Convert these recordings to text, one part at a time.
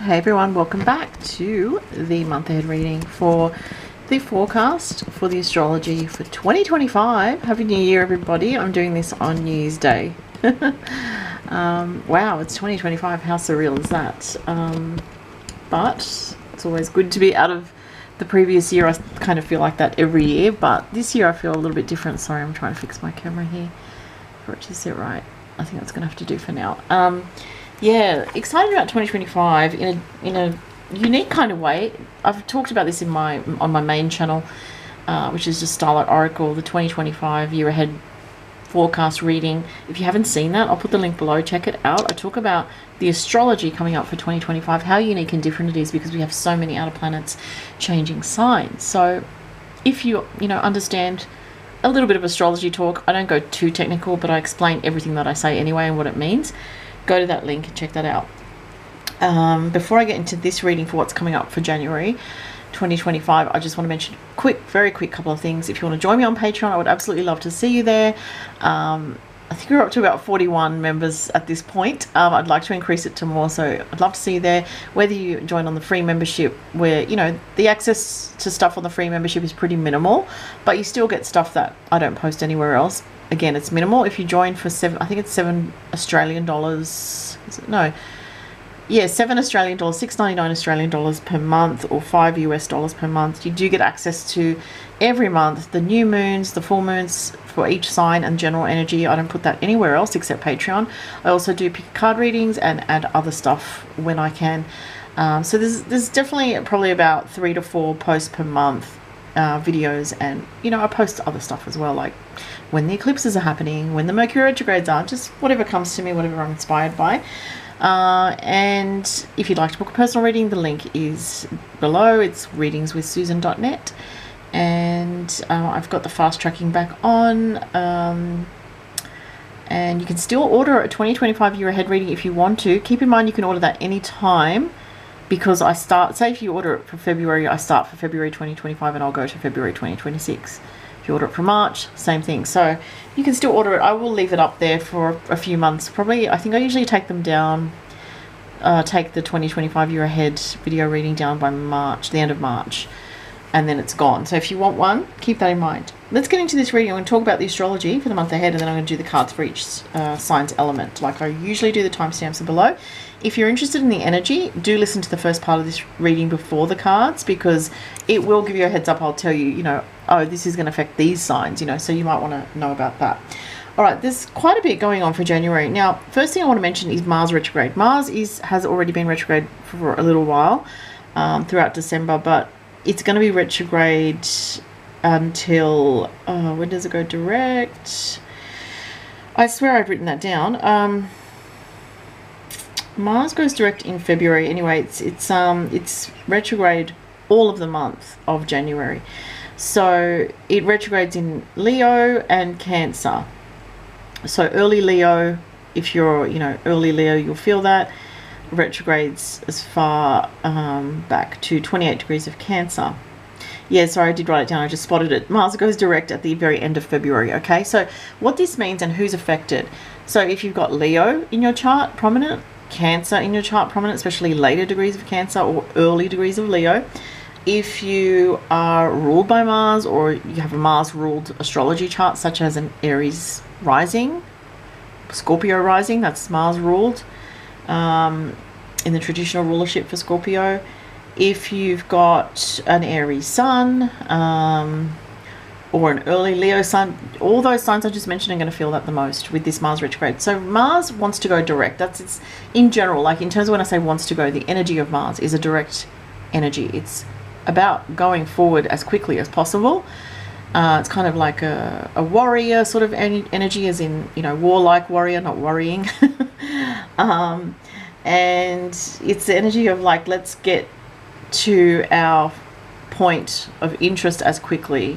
Hey everyone, welcome back to the month ahead reading for the forecast for the astrology for 2025. Happy New Year, everybody. I'm doing this on New Year's Day. Wow, it's 2025. How surreal is that? But it's always good to be out of the previous year. I kind of feel like that every year, but this year I feel a little bit different. Sorry, I'm trying to fix my camera here for it to sit right. I think that's going to have to do for now. Yeah, excited about 2025 in a unique kind of way. I've talked about this on my main channel, which is just Starlight Oracle, the 2025 year ahead forecast reading. If you haven't seen that, I'll put the link below. Check it out. I talk about the astrology coming up for 2025, how unique and different it is because we have so many outer planets changing signs. So if you understand a little bit of astrology talk, I don't go too technical, but I explain everything that I say anyway and what it means. Go to that link and check that out. Before I get into this reading for what's coming up for January 2025, I just want to mention very quick couple of things. If you want to join me on Patreon, I would absolutely love to see you there. I think we're up to about 41 members at this point. I'd like to increase it to more, so I'd love to see you there. Whether you join on the free membership, where the access to stuff on the free membership is pretty minimal, but you still get stuff that I don't post anywhere else. Again, it's minimal. If you join for I think it's $7 Australian. Is it? No. Yeah, $7 Australian, $6.99 Australian dollars per month, or $5 US per month. You do get access to every month the new moons, the full moons for each sign, and general energy. I don't put that anywhere else except Patreon. I also do pick card readings and add other stuff when I can. So there's definitely probably about 3 to 4 posts per month. Videos, and I post other stuff as well, like when the eclipses are happening, when the Mercury retrogrades are, just whatever comes to me, whatever I'm inspired by. And if you'd like to book a personal reading, the link is below. It's readingswithsusan.net, and I've got the fast tracking back on, and you can still order a 2025 year ahead reading if you want to. Keep in mind you can order that anytime, because I start, say if you order it for February, I start for February 2025 and I'll go to February 2026. If you order it for March, same thing. So you can still order it. I will leave it up there for a few months. Probably, I think I usually take them down, take the 2025 year ahead video reading down by March, the end of March, and then it's gone. So if you want one, keep that in mind. Let's get into this reading. I'm going to talk about the astrology for the month ahead, and then I'm going to do the cards for each sign's element, like I usually do. The timestamps are below. If you're interested in the energy, do listen to the first part of this reading before the cards, because it will give you a heads up. I'll tell you, oh, this is going to affect these signs, so you might want to know about that. All right, there's quite a bit going on for January. Now, first thing I want to mention is Mars retrograde. Mars has already been retrograde for a little while, throughout December, but it's going to be retrograde until, when does it go direct? I swear I've written that down. Mars goes direct in February. Anyway, it's retrograde all of the month of January. So it retrogrades in Leo and Cancer. So early Leo, if you're, early Leo, you'll feel that. Retrogrades as far back to 28 degrees of Cancer. Yeah, sorry, I did write it down. I just spotted it. Mars goes direct at the very end of February, okay? So what this means and who's affected. So if you've got Leo in your chart, prominent, Cancer in your chart, prominent, especially later degrees of Cancer or early degrees of Leo. If you are ruled by Mars, or you have a Mars-ruled astrology chart, such as an Aries rising, Scorpio rising, that's Mars-ruled, in the traditional rulership for Scorpio. If you've got an Aries sun, or an early Leo sun, all those signs I just mentioned are going to feel that the most with this Mars retrograde. So Mars wants to go direct. That's it's in general, like in terms of when I say wants to go, the energy of Mars is a direct energy. It's about going forward as quickly as possible. It's kind of like a warrior sort of energy, as in, warlike warrior, not worrying. And it's the energy of like, let's get to our point of interest as quickly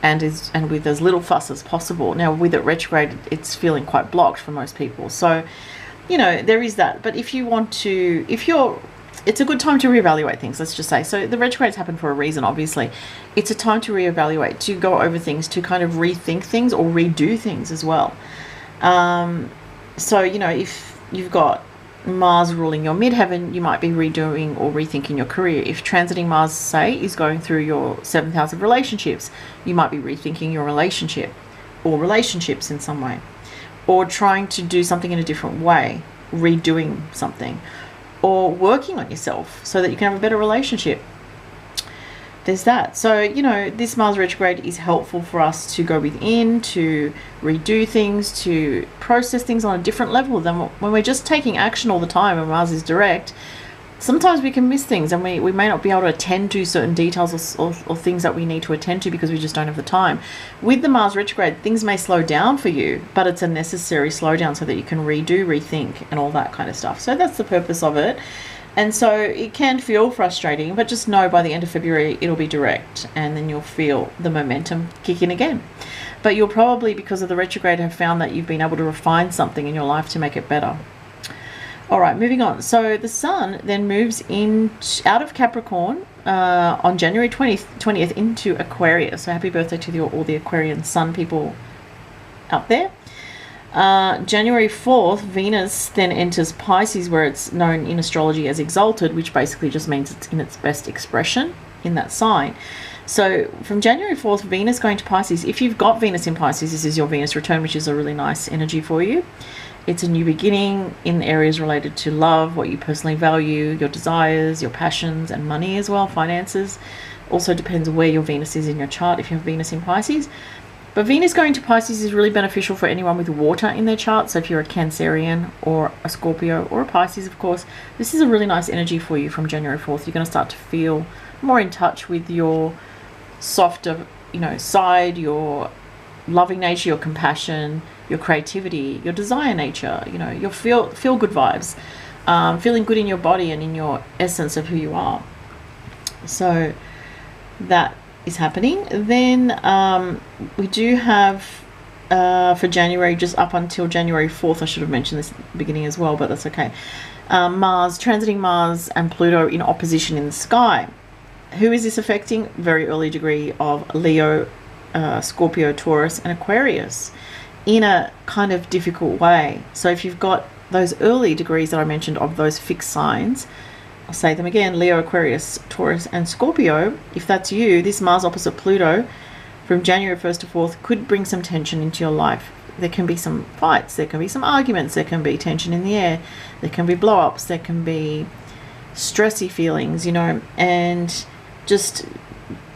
and with as little fuss as possible. Now with it retrograde, it's feeling quite blocked for most people. So, there is that. But if you want to, it's a good time to reevaluate things, let's just say. So the retrogrades happen for a reason, obviously. It's a time to reevaluate, to go over things, to kind of rethink things or redo things as well. So, if you've got Mars ruling your midheaven, you might be redoing or rethinking your career. If transiting Mars, say, is going through your 7th house of relationships, you might be rethinking your relationship or relationships in some way, or trying to do something in a different way, redoing something, or working on yourself so that you can have a better relationship. There's that. So, you know, this Mars retrograde is helpful for us to go within, to redo things, to process things on a different level than when we're just taking action all the time and Mars is direct. Sometimes we can miss things, and we may not be able to attend to certain details or things that we need to attend to because we just don't have the time. With the Mars retrograde, things may slow down for you, but it's a necessary slowdown so that you can redo, rethink, and all that kind of stuff. So that's the purpose of it. And so it can feel frustrating, but just know by the end of February it'll be direct, and then you'll feel the momentum kick in again. But you'll probably, because of the retrograde, have found that you've been able to refine something in your life to make it better. All right, moving on. So the Sun then moves out of Capricorn on January 20th into Aquarius. So happy birthday to all the Aquarian Sun people out there. January 4th, Venus then enters Pisces, where it's known in astrology as exalted, which basically just means it's in its best expression in that sign. So from January 4th, Venus going to Pisces. If you've got Venus in Pisces, this is your Venus return, which is a really nice energy for you. It's a new beginning in areas related to love, what you personally value, your desires, your passions, and money as well, finances. Also depends where your Venus is in your chart if you have Venus in Pisces. But Venus going to Pisces is really beneficial for anyone with water in their chart. So if you're a Cancerian or a Scorpio or a Pisces, of course, this is a really nice energy for you from January 4th. You're going to start to feel more in touch with your softer, side, your loving nature, your compassion, your creativity, your desire nature, your feel good vibes, feeling good in your body and in your essence of who you are. So that is happening. Then we do have for January, just up until January 4th, I should have mentioned this at the beginning as well, but that's okay. Mars, transiting Mars and Pluto in opposition in the sky. Who is this affecting? Very early degree of Leo, Scorpio, Taurus, and Aquarius in a kind of difficult way. So if you've got those early degrees that I mentioned of those fixed signs, I'll say them again: Leo, Aquarius, Taurus, and Scorpio. If that's you, this Mars opposite Pluto from January 1st to 4th could bring some tension into your life. There can be some fights, there can be some arguments, there can be tension in the air, there can be blow-ups, there can be stressy feelings, and just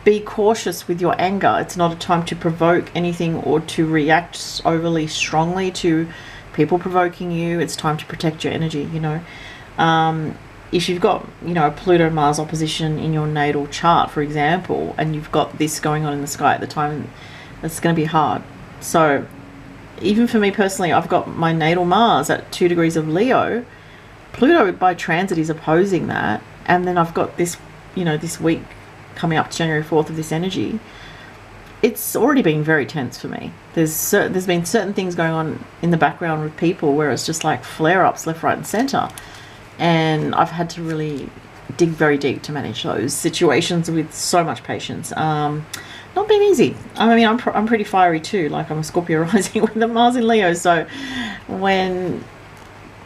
be cautious with your anger. It's not a time to provoke anything or to react overly strongly to people provoking you. It's time to protect your energy, If you've got, a Pluto-Mars opposition in your natal chart, for example, and you've got this going on in the sky at the time, that's going to be hard. So even for me personally, I've got my natal Mars at 2 degrees of Leo. Pluto by transit is opposing that. And then I've got this, this week coming up to January 4th of this energy. It's already been very tense for me. There's been certain things going on in the background with people where it's just like flare-ups left, right, and center. And I've had to really dig very deep to manage those situations with so much patience. Not been easy. I mean, I'm pretty fiery too. Like, I'm a Scorpio rising with the Mars in Leo. So when,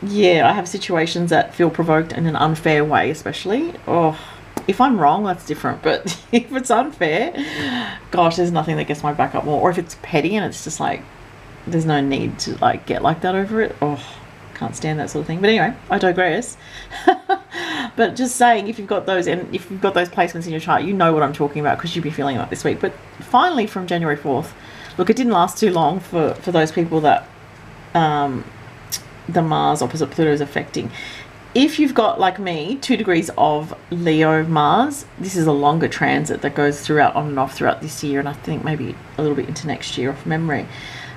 I have situations that feel provoked in an unfair way, especially. If I'm wrong, that's different. But if it's unfair, gosh, there's nothing that gets my back up more. Or if it's petty and it's just like, there's no need to get like that over it. Can't stand that sort of thing. But anyway, I digress. But just saying, if you've got those placements in your chart, you know what I'm talking about, because you'll be feeling that this week. But finally, from January 4th, look, it didn't last too long for those people that the Mars opposite Pluto is affecting. If you've got, like me, 2 degrees of Leo Mars, this is a longer transit that goes throughout, on and off throughout this year, and I think maybe a little bit into next year off memory.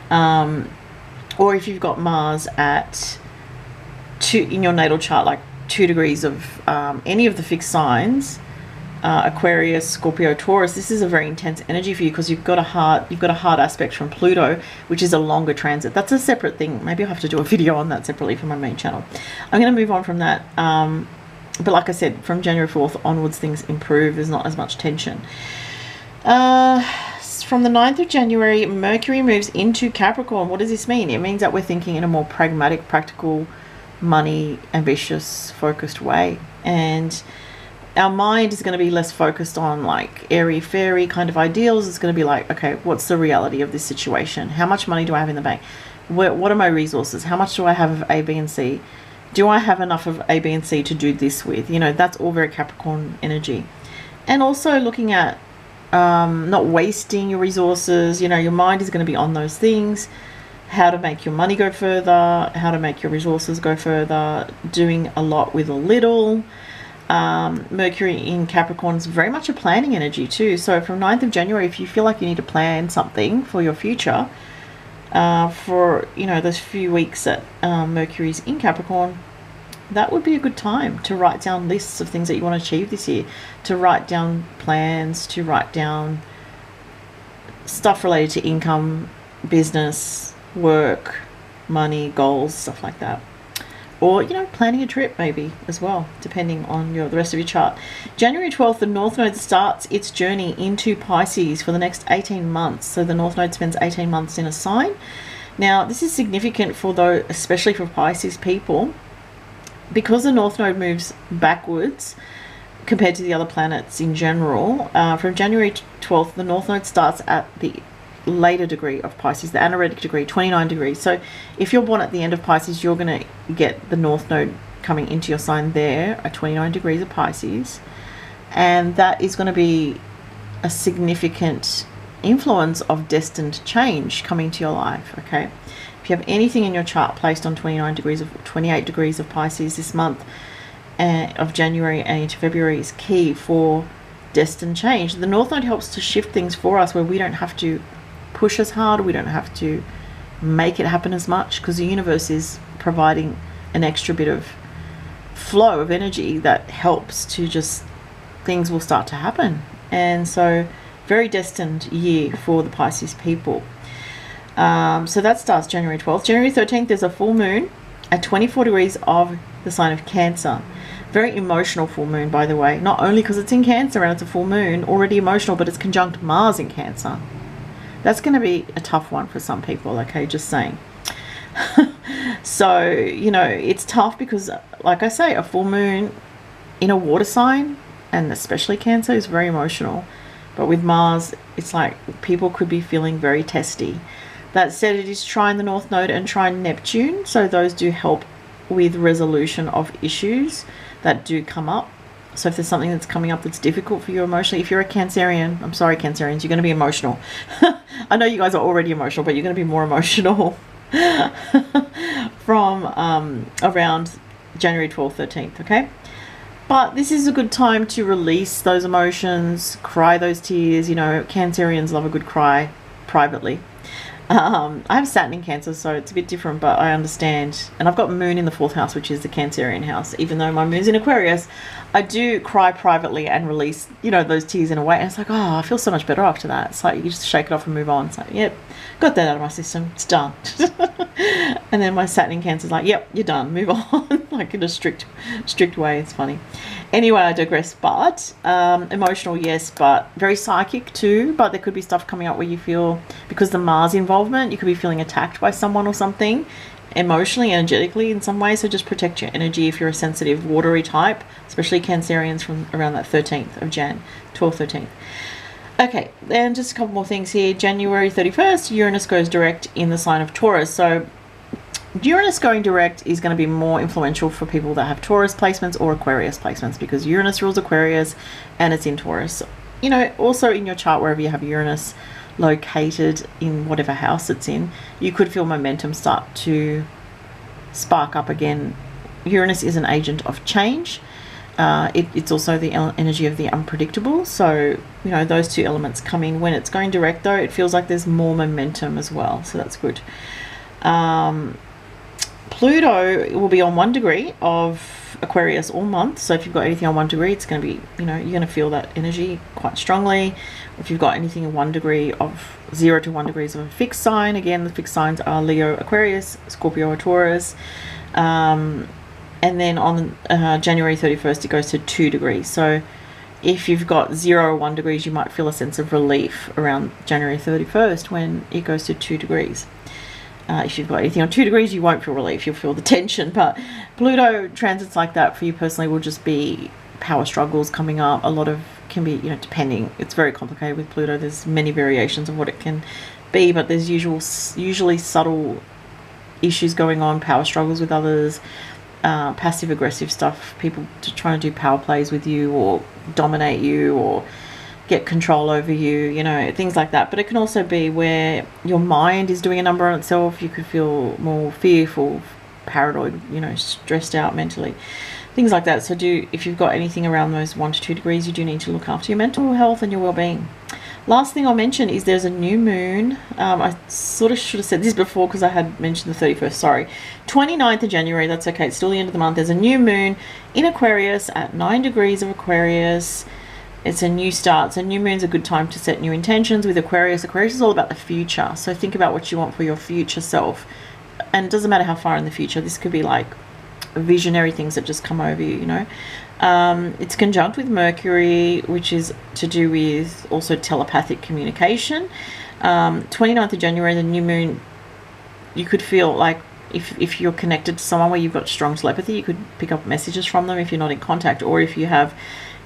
Or if you've got Mars at 2 in your natal chart, like 2 degrees of any of the fixed signs, Aquarius, Scorpio, Taurus, this is a very intense energy for you, because you've got a hard aspect from Pluto, which is a longer transit. That's a separate thing. Maybe I'll have to do a video on that separately for my main channel. I'm going to move on from that. But like I said, from January 4th onwards, things improve. There's not as much tension. From the 9th of January, Mercury moves into Capricorn. What does this mean? It means that we're thinking in a more pragmatic, practical money, ambitious, focused way. And our mind is going to be less focused on like airy fairy kind of ideals. It's going to be like, okay, what's the reality of this situation? How much money do I have in the bank? What are my resources? How much do I have of A, B, and C? Do I have enough of A, B, and C to do this with? You know, that's all very Capricorn energy. And also looking at not wasting your resources. You know, your mind is going to be on those things. How to make your money go further, how to make your resources go further, doing a lot with a little. Mercury in Capricorn is very much a planning energy too. So from 9th of January, if you feel like you need to plan something for your future, for, you know, those few weeks that Mercury's in Capricorn, that would be a good time to write down lists of things that you want to achieve this year, to write down plans, to write down stuff related to income, business, work, money, goals, stuff like that. Or, you know, planning a trip maybe as well, depending on the rest of your chart. January 12th, the North Node starts its journey into Pisces for the next 18 months. So the North Node spends 18 months in a sign. Now, this is significant especially for Pisces people, because the North Node moves backwards compared to the other planets in general. From January 12th, the North Node starts at the later degree of Pisces, the anaretic degree, 29 degrees. So if you're born at the end of Pisces, you're going to get the North Node coming into your sign there at 29 degrees of Pisces, and that is going to be a significant influence of destined change coming to your life. Okay, if you have anything in your chart placed on 29 degrees of 28 degrees of Pisces this month of January and into February is key for destined change. The North Node helps to shift things for us where we don't have to push as hard, we don't have to make it happen as much, because the universe is providing an extra bit of flow of energy that helps to just, things will start to happen. And so very destined year for the Pisces people. So that starts January 12th. January 13th, there's a full moon at 24 degrees of the sign of Cancer. Very emotional full moon, by the way, not only because it's in Cancer and it's a full moon, already emotional, but it's conjunct Mars in Cancer. That's going to be a tough one for some people, okay, just saying. So, you know, it's tough because, like I say, a full moon in a water sign, and especially Cancer, is very emotional. But with Mars, it's like people could be feeling very testy. That said, it is trine the North Node and trine Neptune, so those do help with resolution of issues that do come up. So if there's something that's coming up that's difficult for you emotionally, if you're a Cancerian, I'm sorry Cancerians, you're going to be emotional. I know you guys are already emotional, but you're going to be more emotional from around January 12th, 13th, okay? But this is a good time to release those emotions, cry those tears. You know, Cancerians love a good cry privately. I have Saturn in Cancer, so it's a bit different, but I understand. And I've got Moon in the 4th house, which is the Cancerian house. Even though my Moon's in Aquarius, I do cry privately and release, you know, those tears in a way. And it's like, oh, I feel so much better after that. It's like you just shake it off and move on. It's like, yep, got that out of my system. It's done. And then my Saturn in Cancer is like, yep, you're done. Move on. Like in a strict way. It's funny. Anyway, I digress. But emotional, yes, but very psychic too. But there could be stuff coming up where you feel, because the Mars involvement, you could be feeling attacked by someone or something, emotionally, energetically in some way. So just protect your energy if you're a sensitive, watery type, especially Cancerians from around that 13th of Jan, 12th, 13th. Okay, then just a couple more things here. January 31st, Uranus goes direct in the sign of Taurus. So Uranus going direct is going to be more influential for people that have Taurus placements or Aquarius placements, because Uranus rules Aquarius and it's in Taurus. You know, also in your chart, wherever you have Uranus located in whatever house it's in, you could feel momentum start to spark up again. Uranus is an agent of change. It's also the energy of the unpredictable. So, you know, those two elements come in. When it's going direct, though, it feels like there's more momentum as well. So that's good. Pluto will be on 1 degree of Aquarius all month. So if you've got anything on 1 degree, it's going to be, you know, you're going to feel that energy quite strongly. If you've got anything in 1 degree of 0 to 1 degrees of a fixed sign, again, the fixed signs are Leo, Aquarius, Scorpio, or Taurus. And then on January 31st, it goes to 2 degrees. So if you've got 0 or 1 degrees, you might feel a sense of relief around January 31st when it goes to 2 degrees. If you've got anything on 2 degrees, you won't feel relief, you'll feel the tension. But Pluto transits like that for you personally will just be power struggles coming up. A lot of can be, you know, depending, it's very complicated with Pluto. There's many variations of what it can be, but there's usually subtle issues going on, power struggles with others, passive aggressive stuff, people trying to do power plays with you or dominate you or get control over you, you know, things like that. But it can also be where your mind is doing a number on itself. You could feel more fearful, paranoid, you know, stressed out mentally, things like that. So if you've got anything around those 1 to 2 degrees, you do need to look after your mental health and your well-being. Last thing I'll mention is there's a new moon. I sort of should have said this before because I had mentioned the 31st, sorry. 29th of January, that's okay, it's still the end of the month. There's a new moon in Aquarius at 9 degrees of Aquarius. It's a new start. So new moon's a good time to set new intentions with Aquarius. Aquarius is all about the future. So think about what you want for your future self. And it doesn't matter how far in the future. This could be like visionary things that just come over you, you know. It's conjunct with Mercury, which is to do with also telepathic communication. 29th of January, the new moon, you could feel like if you're connected to someone where you've got strong telepathy, you could pick up messages from them if you're not in contact, or if you have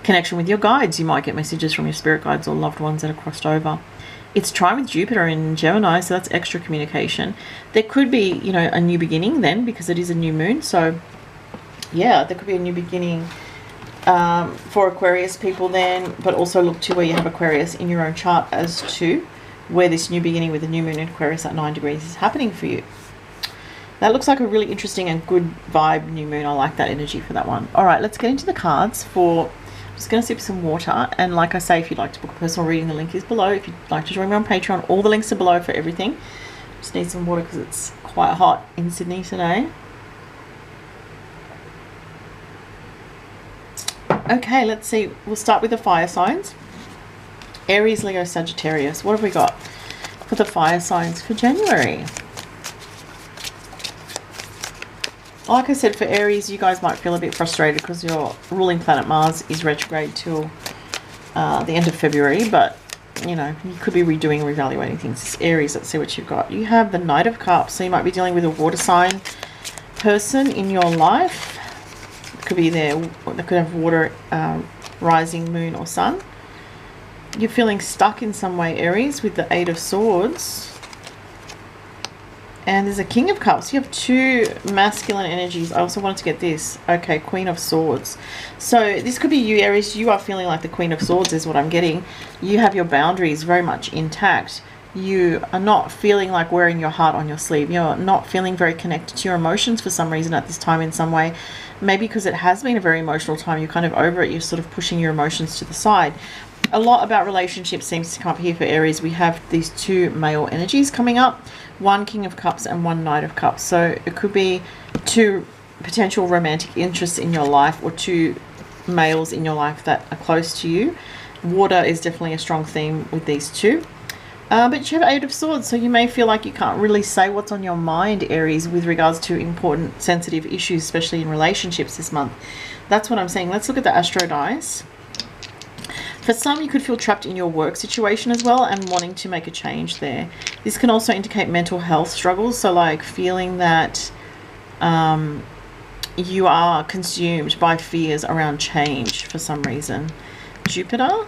connection with your guides, you might get messages from your spirit guides or loved ones that are crossed over. It's trine with Jupiter in Gemini, so that's extra communication. There could be, you know, a new beginning then, because it is a new moon. So yeah, there could be a new beginning for Aquarius people then, but also look to where you have Aquarius in your own chart as to where this new beginning with the new moon in Aquarius at 9 degrees is happening for you. That looks like a really interesting and good vibe new moon. I like that energy for that one. All right, let's get into the cards for... I'm just going to sip some water, and like I say, if you'd like to book a personal reading, the link is below. If you'd like to join me on Patreon, all the links are below for everything. Just need some water because it's quite hot in Sydney today. Okay, let's see. We'll start with the fire signs. Aries, Leo, Sagittarius. What have we got for the fire signs for January? Like I said, for Aries, you guys might feel a bit frustrated because your ruling planet Mars is retrograde till the end of February. But, you know, you could be redoing and reevaluating things. It's Aries, let's see what you've got. You have the Knight of Cups, so you might be dealing with a water sign person in your life. It could be there. They could have water, rising, moon or sun. You're feeling stuck in some way, Aries, with the 8 of Swords. And there's a King of Cups. You have 2 masculine energies. I also wanted to get this. Okay, Queen of Swords. So this could be you, Aries. You are feeling like the Queen of Swords is what I'm getting. You have your boundaries very much intact. You are not feeling like wearing your heart on your sleeve. You're not feeling very connected to your emotions for some reason at this time in some way. Maybe because it has been a very emotional time. You're kind of over it. You're sort of pushing your emotions to the side. A lot about relationships seems to come up here for Aries. We have these 2 male energies coming up. 1 King of Cups and 1 Knight of Cups. So it could be 2 potential romantic interests in your life, or 2 males in your life that are close to you. Water is definitely a strong theme with these 2. But you have 8 of Swords, so you may feel like you can't really say what's on your mind, Aries, with regards to important, sensitive issues, especially in relationships this month. That's what I'm saying. Let's look at the Astro dice. For some, you could feel trapped in your work situation as well and wanting to make a change there. This can also indicate mental health struggles, so like feeling that you are consumed by fears around change for some reason. Jupiter,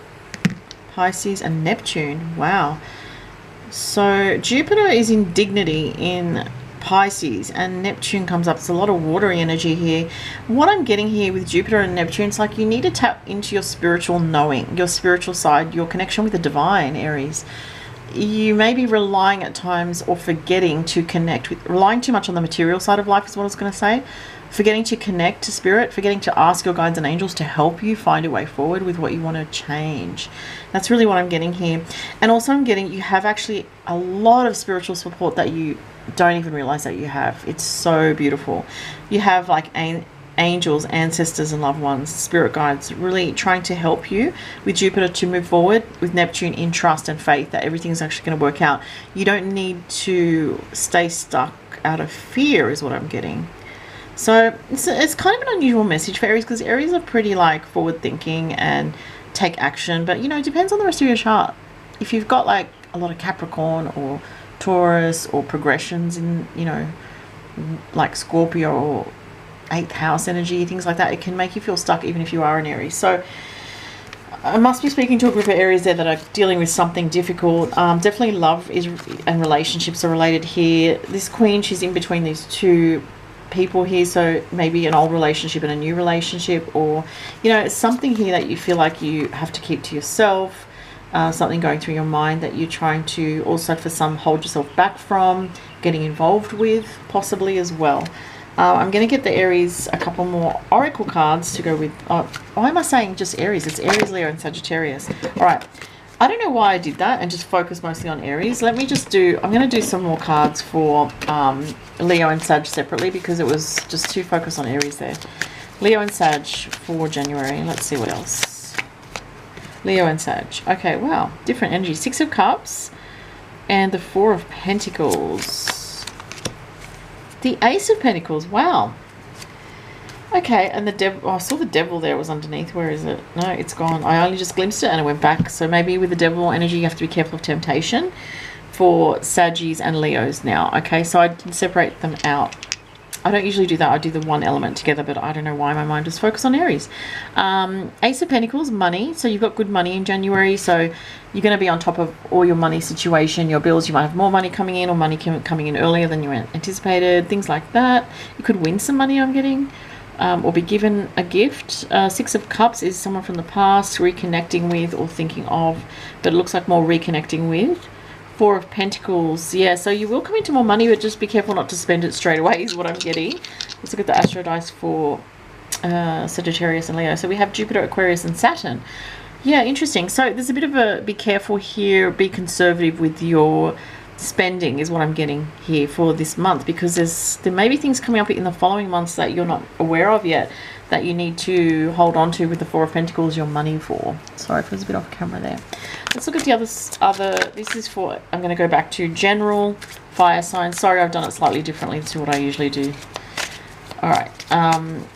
Pisces, and Neptune. Wow. So Jupiter is in dignity in Pisces, and Neptune comes up. It's a lot of watery energy here. What I'm getting here with Jupiter and Neptune, it's like you need to tap into your spiritual knowing, your spiritual side, your connection with the divine, Aries. You may be relying at times, or forgetting to connect with, relying too much on the material side of life is what I was going to say. Forgetting to connect to spirit, forgetting to ask your guides and angels to help you find a way forward with what you want to change. That's really what I'm getting here. And also I'm getting, you have actually a lot of spiritual support that you don't even realize that you have. It's so beautiful. You have like angels, ancestors and loved ones, spirit guides, really trying to help you with Jupiter to move forward, with Neptune in trust and faith that everything is actually going to work out. You don't need to stay stuck out of fear is what I'm getting. So it's kind of an unusual message for Aries, because Aries are pretty like forward thinking and take action, but you know, it depends on the rest of your chart. If you've got like a lot of Capricorn or Taurus, or progressions in, you know, like Scorpio or 8th house energy, things like that. It can make you feel stuck even if you are an Aries. So I must be speaking to a group of Aries there that are dealing with something difficult. Definitely love and relationships are related here. This Queen, she's in between these two people here, so maybe an old relationship and a new relationship, or, you know, something here that you feel like you have to keep to yourself, something going through your mind that you're trying to also, for some, hold yourself back from getting involved with, possibly as well. I'm going to get the Aries a couple more Oracle cards to go with, why am I saying just Aries? It's Aries, Leo and Sagittarius. All right. I don't know why I did that and just focus mostly on Aries. Let me just do, I'm going to do some more cards for Leo and Sag separately, because it was just too focused on Aries there. Leo and Sag for January. Let's see what else. Leo and Sag. Okay, wow. Different energy. 6 of Cups and the 4 of Pentacles. The Ace of Pentacles. Wow. Okay, and the devil, I saw the devil there was underneath. Where is it? No, it's gone. I only just glimpsed it and it went back. So maybe with the devil energy, you have to be careful of temptation for Saggies and Leos now. Okay, so I did separate them out. I don't usually do that. I do the one element together, but I don't know why my mind just focused on Aries. Ace of Pentacles, money. So you've got good money in January. So you're going to be on top of all your money situation, your bills. You might have more money coming in, or money coming in earlier than you anticipated, things like that. You could win some money, I'm getting. Or be given a gift. 6 of Cups is someone from the past reconnecting with or thinking of, but it looks like more reconnecting with. 4 of Pentacles, yeah, so you will come into more money, but just be careful not to spend it straight away is what I'm getting. Let's look at the Astro dice for Sagittarius and Leo. So we have Jupiter, Aquarius and Saturn. Yeah, interesting. So there's a bit of a be careful here, be conservative with your spending is what I'm getting here for this month, because there may be things coming up in the following months that you're not aware of yet that you need to hold on to with the 4 of Pentacles, your money for. Sorry if it was a bit off camera there. Let's look at the other, this is for, I'm going to go back to general fire signs. Sorry, I've done it slightly differently to what I usually do. All right,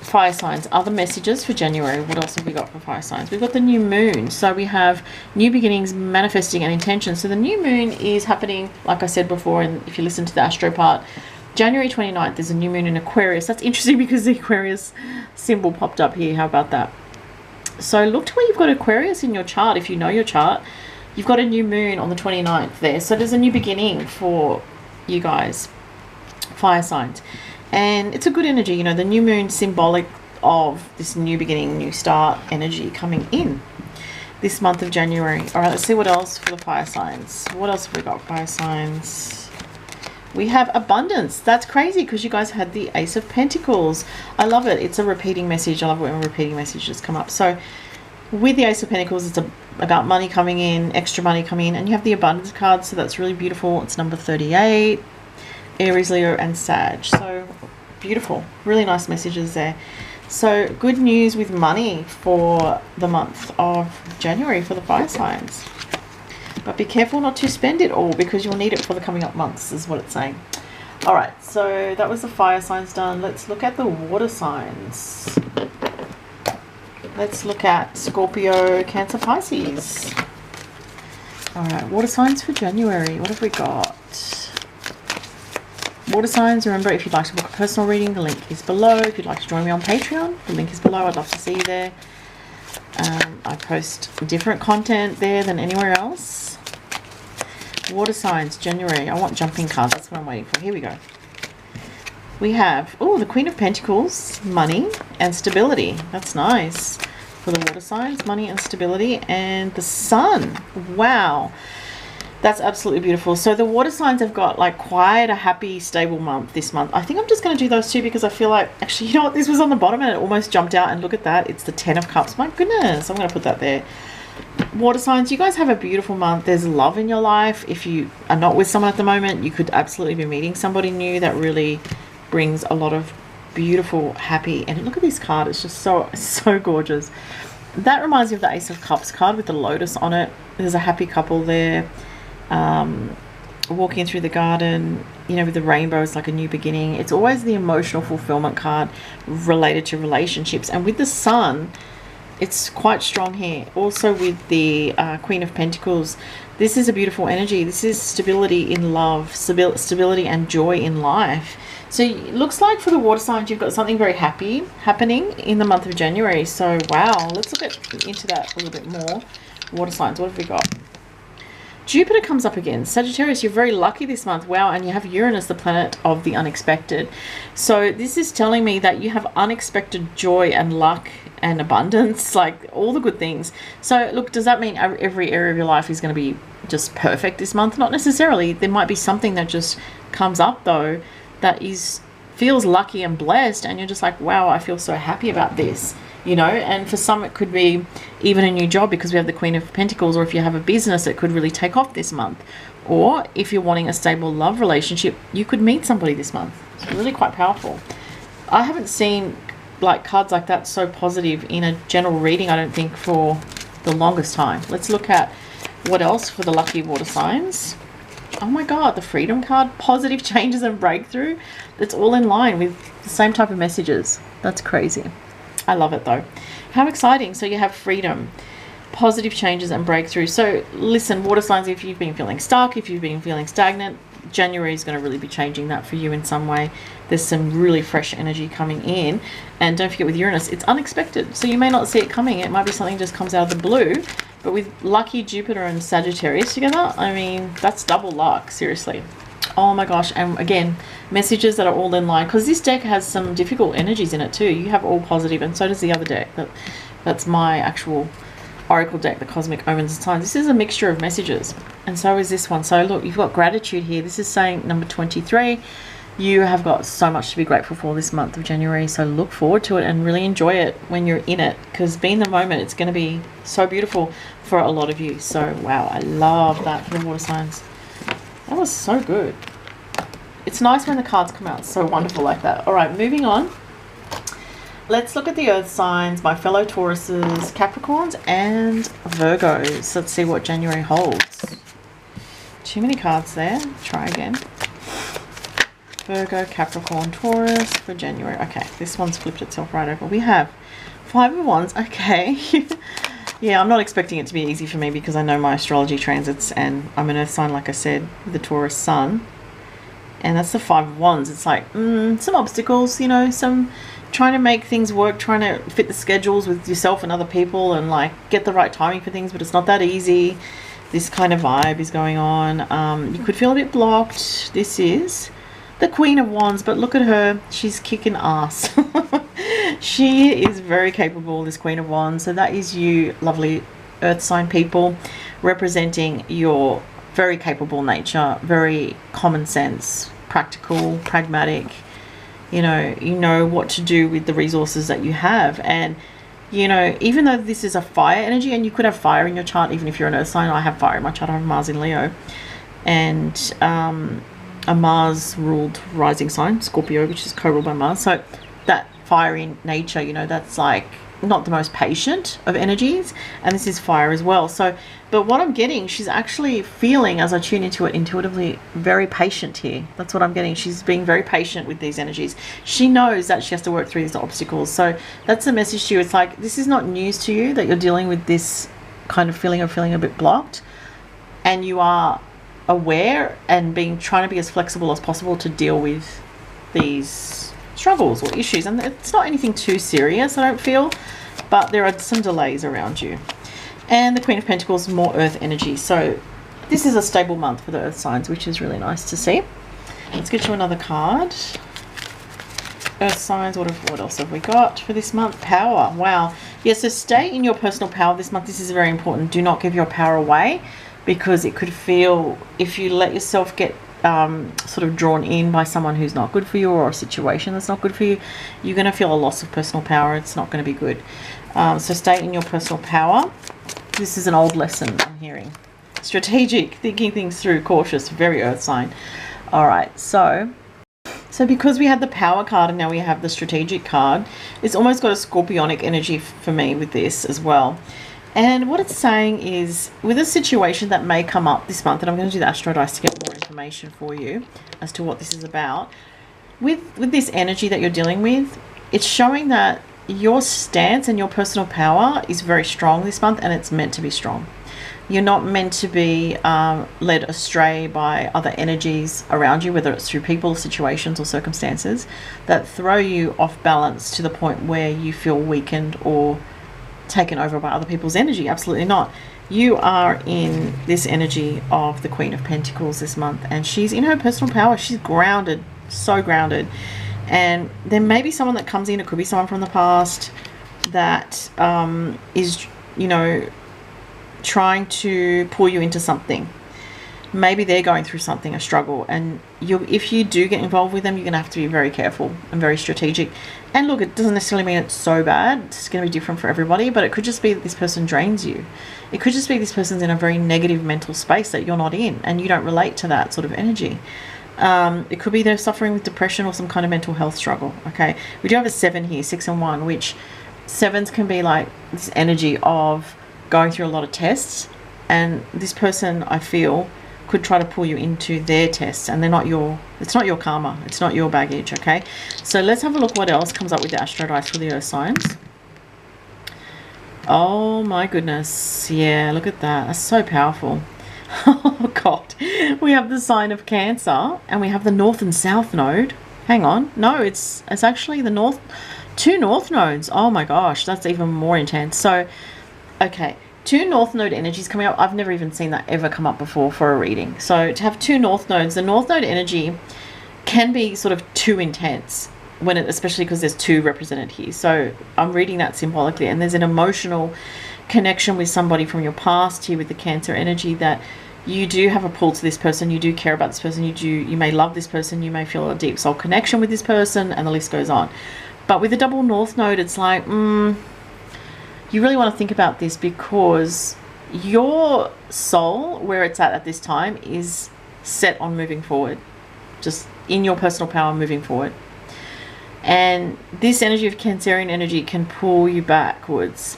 fire signs, other messages for January. What else have we got for fire signs? We've got the new moon. So we have new beginnings, manifesting and intention. So the new moon is happening, like I said before, and if you listen to the Astro part, January 29th, there's a new moon in Aquarius. That's interesting because the Aquarius symbol popped up here. How about that? So look to where you've got Aquarius in your chart. If you know your chart, you've got a new moon on the 29th there. So there's a new beginning for you guys, fire signs. And it's a good energy, you know, the new moon symbolic of this new beginning, new start energy coming in this month of January. All right, let's see what else for the fire signs. What else have we got, fire signs? We have abundance. That's crazy because you guys had the Ace of Pentacles. I love it. It's a repeating message. I love it when repeating messages come up. So with the Ace of Pentacles, it's about money coming in, extra money coming in, and you have the abundance card. So that's really beautiful. It's number 38. Aries, Leo and Sag. So beautiful, really nice messages there. So good news with money for the month of January for the fire signs, but be careful not to spend it all because you'll need it for the coming up months is what it's saying. All right, so that was the fire signs done. Let's look at the water signs. Let's look at Scorpio, Cancer, Pisces. All right, water signs for January. What have we got? Water signs, remember, if you'd like to book a personal reading, the link is below. If you'd like to join me on Patreon, the link is below. I'd love to see you there. I post different content there than anywhere else. Water signs, January. I want jumping cards. That's what I'm waiting for. Here we go. We have, oh, the Queen of Pentacles, money and stability. That's nice for the water signs, money and stability. And the Sun. Wow. That's absolutely beautiful. So the water signs have got like quite a happy, stable month this month. I think I'm just going to do those two because I feel like, actually, you know what? This was on the bottom and it almost jumped out. And look at that. It's the 10 of Cups. My goodness. I'm going to put that there. Water signs, you guys have a beautiful month. There's love in your life. If you are not with someone at the moment, you could absolutely be meeting somebody new that really brings a lot of beautiful, happy. And look at this card. It's just so gorgeous. That reminds me of the Ace of Cups card with the lotus on it. There's a happy couple there. Walking through the garden, you know, with the rainbow, it's like a new beginning. It's always the emotional fulfillment card related to relationships. And with the Sun, it's quite strong here. Also with the Queen of Pentacles, This is a beautiful energy. This is stability in love, stability and joy in life. So it looks like for the water signs, you've got something very happy happening in the month of January. So wow, let's look into that a little bit more. Water signs, what have we got? Jupiter comes up again. Sagittarius, you're very lucky this month. Wow, and you have Uranus, the planet of the unexpected. So this is telling me that you have unexpected joy and luck and abundance, like all the good things. So look, does that mean every area of your life is going to be just perfect this month? Not necessarily. There might be something that just comes up though that feels lucky and blessed, and you're just like, wow, I feel so happy about this. You know, and for some it could be even a new job, because we have the Queen of Pentacles, or if you have a business, it could really take off this month. Or if you're wanting a stable love relationship, you could meet somebody this month. It's really quite powerful. I haven't seen like cards like that so positive in a general reading, I don't think, for the longest time. Let's look at what else for the lucky water signs. Oh my god, the Freedom card, positive changes and breakthrough. It's all in line with the same type of messages. That's crazy. I love it though. How exciting. So you have freedom, positive changes and breakthrough. So listen, water signs, if you've been feeling stuck, if you've been feeling stagnant, January is going to really be changing that for you in some way. There's some really fresh energy coming in. And don't forget, with Uranus, it's unexpected. So you may not see it coming. It might be something just comes out of the blue. But with lucky Jupiter and Sagittarius together, I mean, that's double luck, seriously. Oh my gosh. And again, messages that are all in line, because this deck has some difficult energies in it too. You have all positive, and so does the other deck. That's my actual oracle deck, the Cosmic Omens and Signs. This is a mixture of messages, and so is this one. So look, you've got gratitude here. This is saying number 23. You have got so much to be grateful for this month of January, so look forward to it and really enjoy it when you're in it, because being the moment, it's going to be so beautiful for a lot of you. So wow, I love that for the water signs. That was so good. It's nice when the cards come out so wonderful like that. All right, moving on. Let's look at the earth signs, my fellow Tauruses, Capricorns and Virgos. Let's see what January holds. Too many cards there. Try again. Virgo, Capricorn, Taurus for January. Okay, this one's flipped itself right over. We have 5 of Wands. Okay. Yeah, I'm not expecting it to be easy for me, because I know my astrology transits, and I'm an earth sign, like I said, with the Taurus sun. And that's the 5 of Wands. It's like some obstacles, you know, some trying to make things work, trying to fit the schedules with yourself and other people, and like get the right timing for things, but it's not that easy. This kind of vibe is going on. You could feel a bit blocked. This is the Queen of Wands, but look at her. She's kicking ass. She is very capable, this Queen of Wands. So that is you, lovely earth sign people, representing your very capable nature, very common sense, practical, pragmatic. You know what to do with the resources that you have. And you know, even though this is a fire energy, and you could have fire in your chart even if you're an earth sign. I have fire in my chart. I have Mars in Leo, and a Mars ruled rising sign, Scorpio, which is co-ruled by Mars. So that fiery nature, you know, that's like not the most patient of energies, and this is fire as well. So but what I'm getting, she's actually feeling, as I tune into it intuitively, very patient here. That's what I'm getting. She's being very patient with these energies. She knows that she has to work through these obstacles. So that's the message to you. It's like, this is not news to you that you're dealing with this kind of feeling of feeling a bit blocked, and you are aware and trying to be as flexible as possible to deal with these struggles or issues. And it's not anything too serious, I don't feel, but there are some delays around you. And the Queen of Pentacles, more earth energy. So this is a stable month for the earth signs, which is really nice to see. Let's get you another card. Earth signs, what else have we got for this month? Power. Wow. Yes, so stay in your personal power this month. This is very important. Do not give your power away, because it could feel, if you let yourself get sort of drawn in by someone who's not good for you, or a situation that's not good for you, you're going to feel a loss of personal power. It's not going to be good. So stay in your personal power. This is an old lesson I'm hearing. Strategic, thinking things through, cautious, very earth sign. All right, so because we had the power card and now we have the strategic card, it's almost got a scorpionic energy for me with this as well. And what it's saying is, with a situation that may come up this month, and I'm going to do the Astro dice to get more information for you as to what this is about. With this energy that you're dealing with, it's showing that your stance and your personal power is very strong this month, and it's meant to be strong. You're not meant to be led astray by other energies around you, whether it's through people, situations, or circumstances that throw you off balance to the point where you feel weakened or taken over by other people's energy. Absolutely not. You are in this energy of the Queen of Pentacles this month, and she's in her personal power. She's grounded, so grounded. And there may be someone that comes in, it could be someone from the past that is, you know, trying to pull you into something. Maybe they're going through something, a struggle, and if you do get involved with them, you're going to have to be very careful and very strategic. And look, it doesn't necessarily mean it's so bad. It's going to be different for everybody, but it could just be that this person drains you. It could just be this person's in a very negative mental space that you're not in, and you don't relate to that sort of energy. It could be they're suffering with depression or some kind of mental health struggle. Okay, we do have a 7 here, 6 and 1, which 7s can be like this energy of going through a lot of tests, and this person, I feel, could try to pull you into their tests, and they're not your, it's not your karma, it's not your baggage. Okay, so let's have a look what else comes up with the Astro dice for the earth signs. Oh my goodness, yeah, look at that, that's so powerful. Oh god, we have the sign of Cancer, and we have the north and south node. Hang on, no, it's actually the north, 2 north nodes. Oh my gosh, that's even more intense. So okay, 2 north node energies coming up. I've never even seen that ever come up before for a reading. So to have 2 north nodes, the north node energy can be sort of too intense when it, especially because there's 2 represented here. So I'm reading that symbolically, and there's an emotional connection with somebody from your past here with the Cancer energy, that you do have a pull to this person, you do care about this person, you may love this person, you may feel a deep soul connection with this person, and the list goes on. But with the double north node, it's like, you really want to think about this, because your soul, where it's at this time, is set on moving forward, just in your personal power, moving forward. And this energy of Cancerian energy can pull you backwards.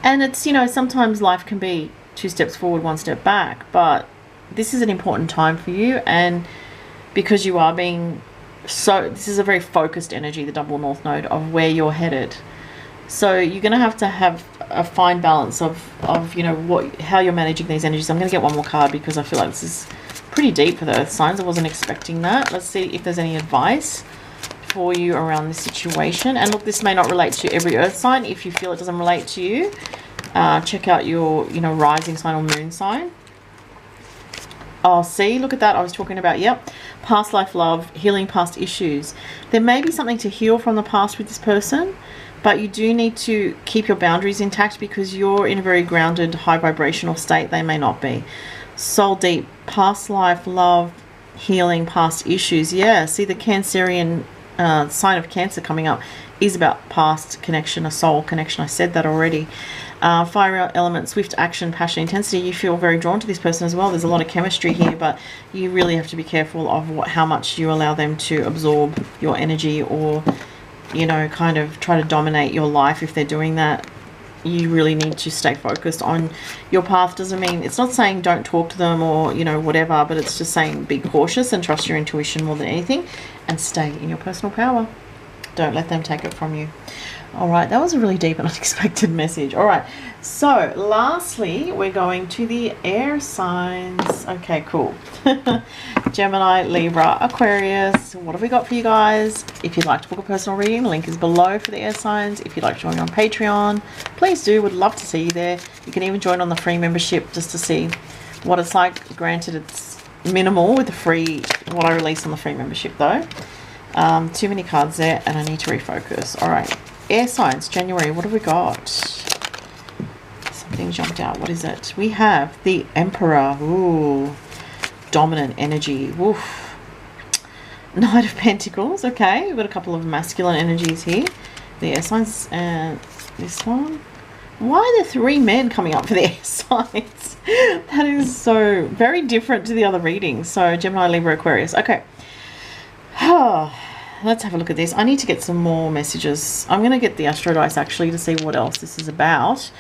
And it's, you know, sometimes life can be 2 steps forward, 1 step back, but this is an important time for you, and because you are being so, this is a very focused energy, the double north node, of where you're headed. So you're going to have a fine balance of you know, how you're managing these energies. I'm going to get one more card because I feel like this is pretty deep for the earth signs. I wasn't expecting that. Let's see if there's any advice for you around this situation. And look, this may not relate to every earth sign. If you feel it doesn't relate to you, check out your, you know, rising sign or moon sign. Oh, see, look at that. I was talking about, yep, past life love, healing past issues. There may be something to heal from the past with this person, but you do need to keep your boundaries intact, because you're in a very grounded, high vibrational state. They may not be. Soul deep, past life love, healing past issues. Yeah, see, the Cancerian sign of Cancer coming up is about past connection, a soul connection. I said that already. Fire element, swift action, passion, intensity. You feel very drawn to this person as well. There's a lot of chemistry here, but you really have to be careful of how much you allow them to absorb your energy, or, you know, kind of try to dominate your life. If they're doing that, you really need to stay focused on your path. Doesn't mean, it's not saying don't talk to them or, you know, whatever, but it's just saying be cautious and trust your intuition more than anything, and stay in your personal power. Don't let them take it from you. All right, that was a really deep and unexpected message. All right, so lastly, we're going to the air signs. Okay, cool. Gemini, Libra, Aquarius. What have we got for you guys? If you'd like to book a personal reading, the link is below for the air signs. If you'd like to join on Patreon, please do. Would love to see you there. You can even join on the free membership just to see what it's like. Granted, it's minimal with the free, what I release on the free membership though. Too many cards there, and I need to refocus. All right. Air signs, January, what have we got? Something jumped out. What is it? We have the Emperor. Ooh, dominant energy. Woof. Knight of Pentacles. Okay, we've got a couple of masculine energies here. The air signs, and this one. Why are there 3 men coming up for the air signs? That is so very different to the other readings. So Gemini, Libra, Aquarius. Okay. Let's have a look at this. I need to get some more messages. I'm going to get the Astro dice actually to see what else this is about.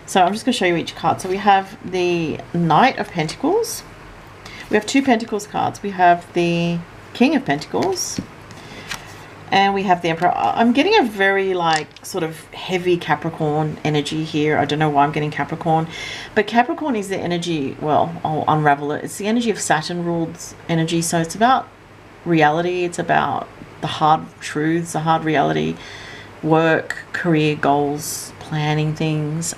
So I'm just going to show you each card. So we have the Knight of Pentacles. We have 2 Pentacles cards. We have the King of Pentacles. And we have the Emperor. I'm getting a very like sort of heavy Capricorn energy here. I don't know why I'm getting Capricorn, but Capricorn is the energy, well, I'll unravel it. It's the energy of Saturn ruled energy. So it's about reality. It's about the hard truths, the hard reality, work, career goals, planning things.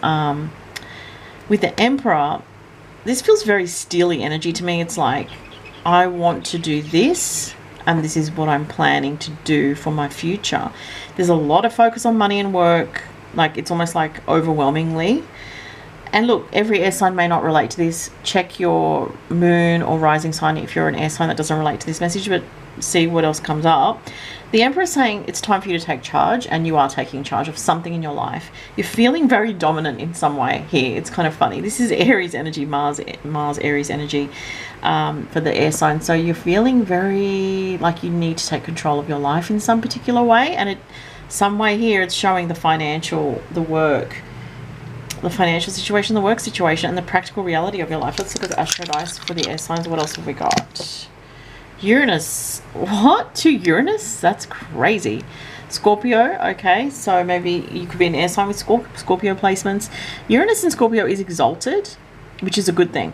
With the Emperor, this feels very steely energy to me. It's like, I want to do this, and this is what I'm planning to do for my future. There's a lot of focus on money and work. Like, it's almost like overwhelmingly. And look, every air sign may not relate to this. Check your moon or rising sign if you're an air sign that doesn't relate to this message, but see what else comes up. The Emperor is saying it's time for you to take charge, and you are taking charge of something in your life. You're feeling very dominant in some way here. It's kind of funny. This is Aries energy, Mars Aries energy for the air sign. So you're feeling very like you need to take control of your life in some particular way, and some way here it's showing the financial, the work, the financial situation, the work situation, and the practical reality of your life. Let's look at the Astro dice for the air signs. What else have we got? Uranus. What? 2 Uranus? That's crazy. Scorpio. Okay, so maybe you could be an air sign with Scorpio placements. Uranus in Scorpio is exalted, which is a good thing.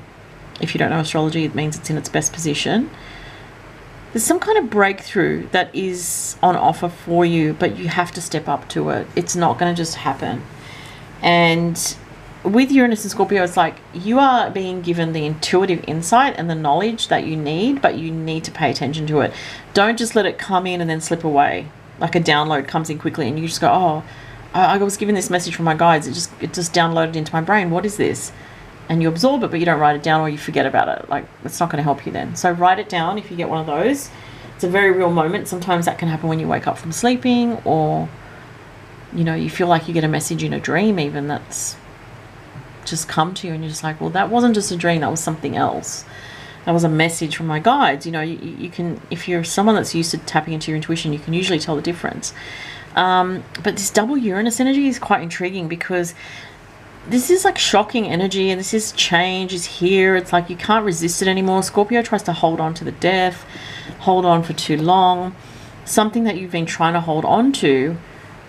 If you don't know astrology, it means it's in its best position. There's some kind of breakthrough that is on offer for you, but you have to step up to it. It's not going to just happen. And with Uranus and Scorpio, it's like you are being given the intuitive insight and the knowledge that you need, but you need to pay attention to it. Don't just let it come in and then slip away. Like a download comes in quickly and you just go, oh, I was given this message from my guides. It just downloaded into my brain. What is this? And you absorb it, but you don't write it down, or you forget about it. Like, it's not going to help you then. So write it down if you get one of those. It's a very real moment. Sometimes that can happen when you wake up from sleeping, or, you know, you feel like you get a message in a dream even that's just come to you, and you're just like, well, that wasn't just a dream, that was something else. That was a message from my guides. You know, you can, if you're someone that's used to tapping into your intuition, you can usually tell the difference. But this double Uranus energy is quite intriguing, because this is like shocking energy, and this is change is here. It's like you can't resist it anymore. Scorpio tries to hold on to the death, hold on for too long, something that you've been trying to hold on to.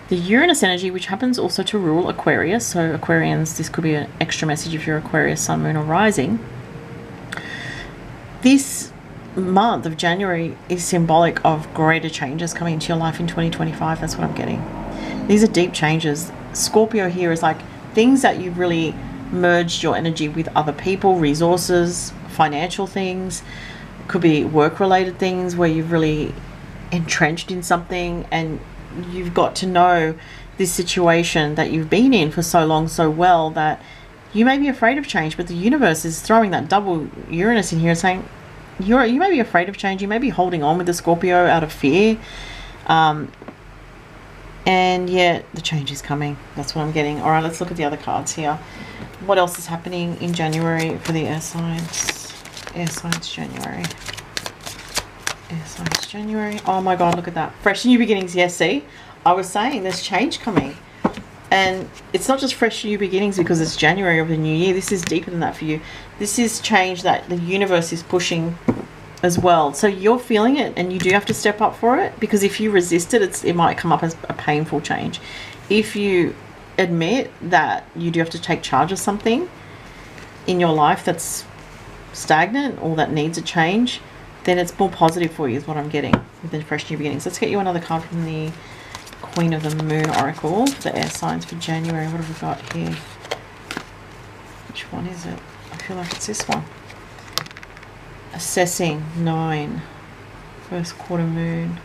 The Uranus energy, which happens also to rule Aquarius, so Aquarians, this could be an extra message if you're Aquarius, Sun, Moon, or Rising. This month of January is symbolic of greater changes coming into your life in 2025. That's what I'm getting. These are deep changes. Scorpio here is like things that you've really merged your energy with other people, resources, financial things. It could be work-related things where you've really entrenched in something, and you've got to know this situation that you've been in for so long so well that you may be afraid of change, but the universe is throwing that double Uranus in here and saying you may be afraid of change. You may be holding on with the Scorpio out of fear, and yet the change is coming. That's what I'm getting. All right, let's look at the other cards here. What else is happening in January for the air signs? Air signs January. Air signs January. Oh my God, look at that. Fresh new beginnings. Yes, see? I was saying there's change coming. And it's not just fresh new beginnings because it's January of the new year. This is deeper than that for you. This is change that the universe is pushing as well. So you're feeling it, and you do have to step up for it, because if you resist it, it might come up as a painful change. If you admit that you do have to take charge of something in your life that's stagnant or that needs a change, then it's more positive for you, is what I'm getting with the fresh new beginnings. Let's get you another card from the Queen of the Moon Oracle for the air signs for January. What have we got here? Which one is it? I feel like it's this one. Assessing 9. First quarter moon.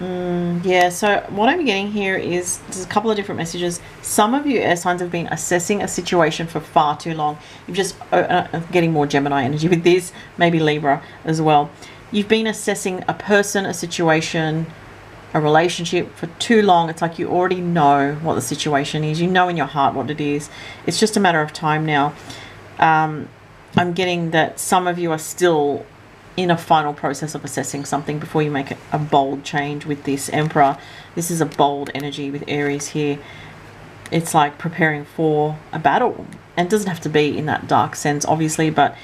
Yeah, so what I'm getting here is there's a couple of different messages. Some of you air signs have been assessing a situation for far too long. You've just getting more Gemini energy with this, maybe Libra as well. You've been assessing a person, a situation, a relationship for too long. It's like you already know what the situation is. You know in your heart what it is. It's just a matter of time now. I'm getting that some of you are still in a final process of assessing something before you make a bold change with this Emperor. This is a bold energy with Aries here. It's like preparing for a battle. And it doesn't have to be in that dark sense, obviously, but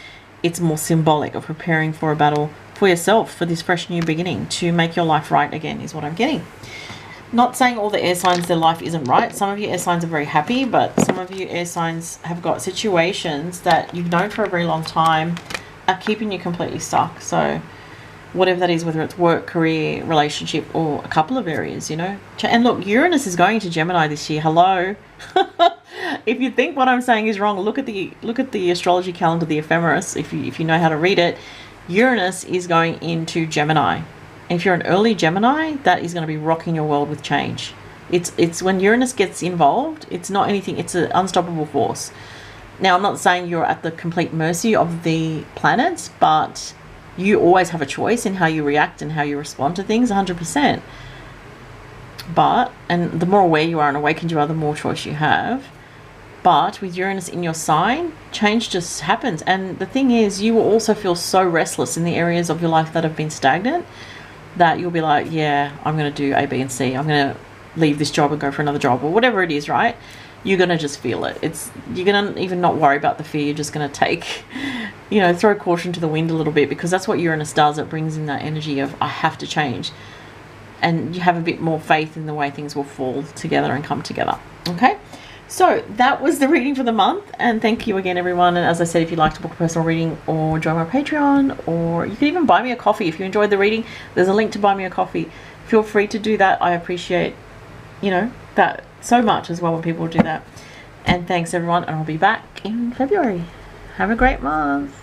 it's more symbolic of preparing for a battle, for yourself for this fresh new beginning to make your life right again is what I'm getting. Not saying all the air signs, their life isn't right. Some of you air signs are very happy, but some of you air signs have got situations that you've known for a very long time are keeping you completely stuck. So whatever that is, whether it's work, career, relationship, or a couple of areas, you know. And look, Uranus is going to Gemini this year. Hello. If you think what I'm saying is wrong, look at the astrology calendar, the ephemeris. If you know how to read it, Uranus is going into Gemini. If you're an early Gemini, that is going to be rocking your world with change. It's when Uranus gets involved, it's not anything, it's an unstoppable force. Now, I'm not saying you're at the complete mercy of the planets, but you always have a choice in how you react and how you respond to things, 100%. And the more aware you are and awakened you are, the more choice you have. But with Uranus in your sign, change just happens. And the thing is, you will also feel so restless in the areas of your life that have been stagnant, that you'll be like, yeah, I'm going to do A, B, and C. I'm going to leave this job and go for another job, or whatever it is, right? You're going to just feel it. You're going to even not worry about the fear. You're just going to take, you know, throw caution to the wind a little bit, because that's what Uranus does. It brings in that energy of, I have to change. And you have a bit more faith in the way things will fall together and come together. Okay? So that was the reading for the month, and thank you again, everyone. And as I said, if you'd like to book a personal reading or join my Patreon, or you can even buy me a coffee if you enjoyed the reading, there's a link to buy me a coffee. Feel free to do that. I appreciate, you know, that so much as well when people do that. And thanks, everyone, and I'll be back in February. Have a great month.